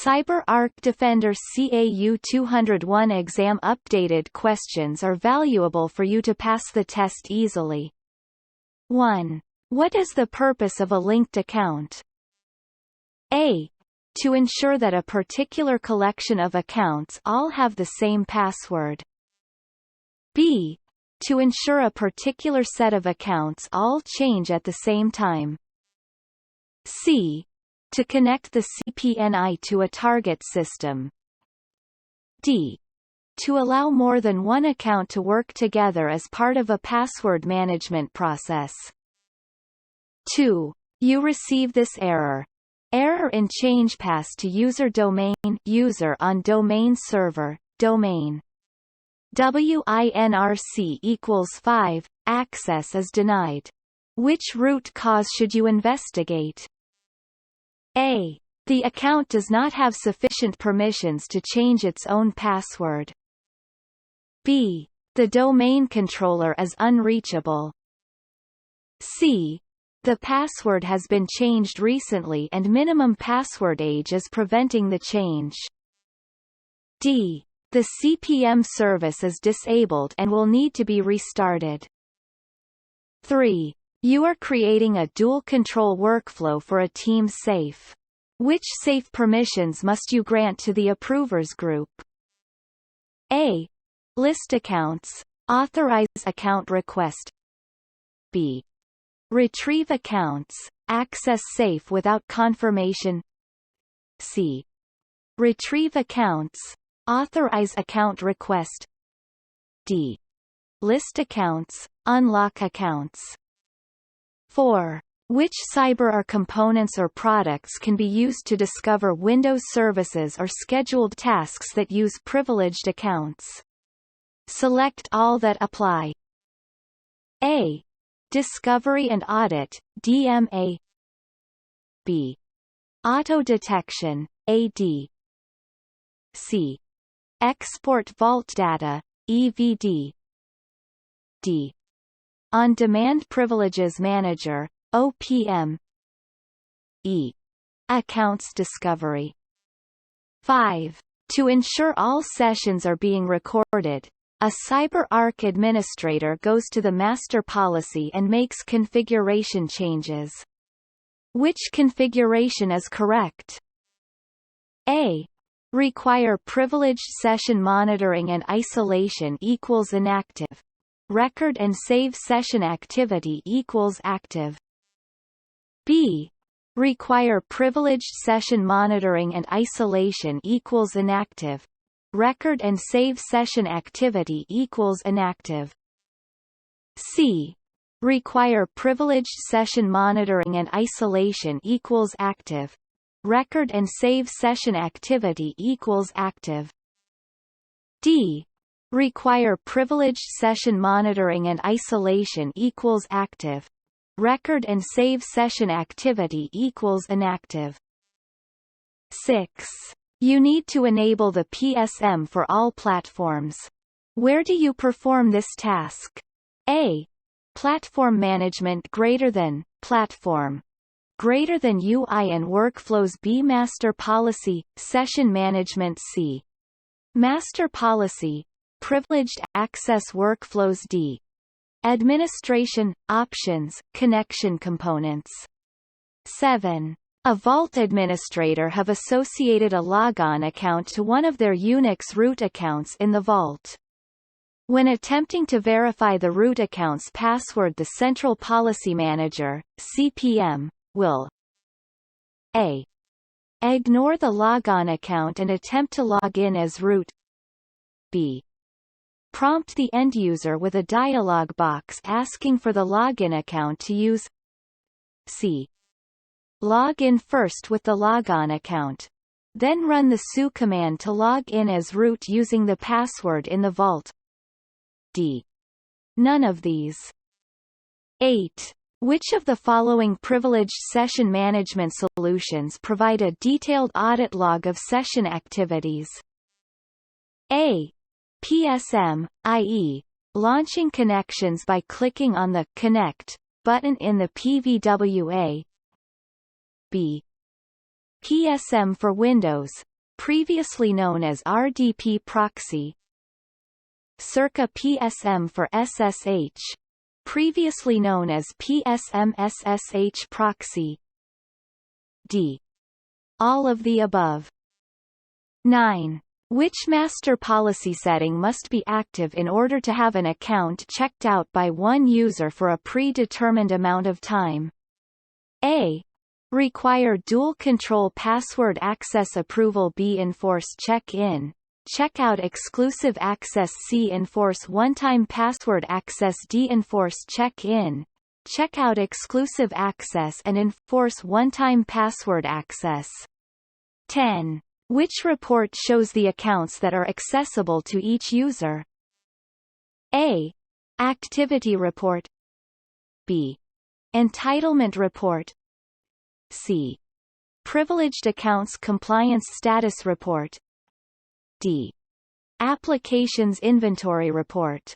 CyberArk Defender CAU201 exam updated questions are valuable for you to pass the test easily. 1. What is the purpose of a linked account? A. To ensure that a particular collection of accounts all have the same password. B. To ensure a particular set of accounts all change at the same time. C. To connect the CPNI to a target system. D. To allow more than one account to work together as part of a password management process. 2. You receive this error. Error in change pass to user domain user on domain server, domain. WINRC equals 5, access is denied. Which root cause should you investigate? A. The account does not have sufficient permissions to change its own password. B. The domain controller is unreachable. C. The password has been changed recently and minimum password age is preventing the change. D. The CPM service is disabled and will need to be restarted. 3. You are creating a dual control workflow for a team safe. Which safe permissions must you grant to the approvers group? A. List accounts. Authorize account request. B. Retrieve accounts. Access safe without confirmation. C. Retrieve accounts. Authorize account request. D. List accounts. Unlock accounts. 4. Which CyberArk components or products can be used to discover Windows services or scheduled tasks that use privileged accounts? Select all that apply. A. Discovery and Audit, DMA. B. Auto Detection, AD. C. Export Vault Data, EVD. D. On-Demand Privileges Manager, OPM. E. Accounts Discovery. 5. To ensure all sessions are being recorded, a CyberArk administrator goes to the master policy and makes configuration changes. Which configuration is correct? A. Require privileged session monitoring and isolation equals inactive. Record and save session activity equals active. B. Require privileged session monitoring and isolation equals inactive. Record and save session activity equals inactive. C. Require privileged session monitoring and isolation equals active. Record and save session activity equals active. D. Require privileged session monitoring and isolation equals active. Record and save session activity equals inactive. 6. You need to enable the PSM for all platforms. Where do you perform this task? A. Platform management greater than, platform. Greater than UI and workflows. B. Master policy, session management. C. Master policy, privileged access workflows. D. Administration, options, connection components. 7. A Vault administrator have associated a logon account to one of their Unix root accounts in the Vault. When attempting to verify the root account's password, the Central Policy Manager, CPM, will A. Ignore the logon account and attempt to log in as root. B. Prompt the end user with a dialog box asking for the login account to use. C. Log in first with the logon account. Then run the su command to log in as root using the password in the Vault. D. None of these. 8. Which of the following privileged session management solutions provide a detailed audit log of session activities? A. PSM, i.e., launching connections by clicking on the Connect button in the PVWA. B. PSM for Windows, previously known as RDP proxy. Circa PSM for SSH, previously known as PSM SSH proxy. D. All of the above. 9. Which master policy setting must be active in order to have an account checked out by one user for a predetermined amount of time? A. Require dual control password access approval. B. Enforce check-in, check-out exclusive access. C. Enforce one-time password access. D. Enforce check-in, check-out exclusive access and enforce one-time password access. 10. Which report shows the accounts that are accessible to each user? A. Activity report. B. Entitlement report. C. Privileged accounts compliance status report. D. Applications inventory report.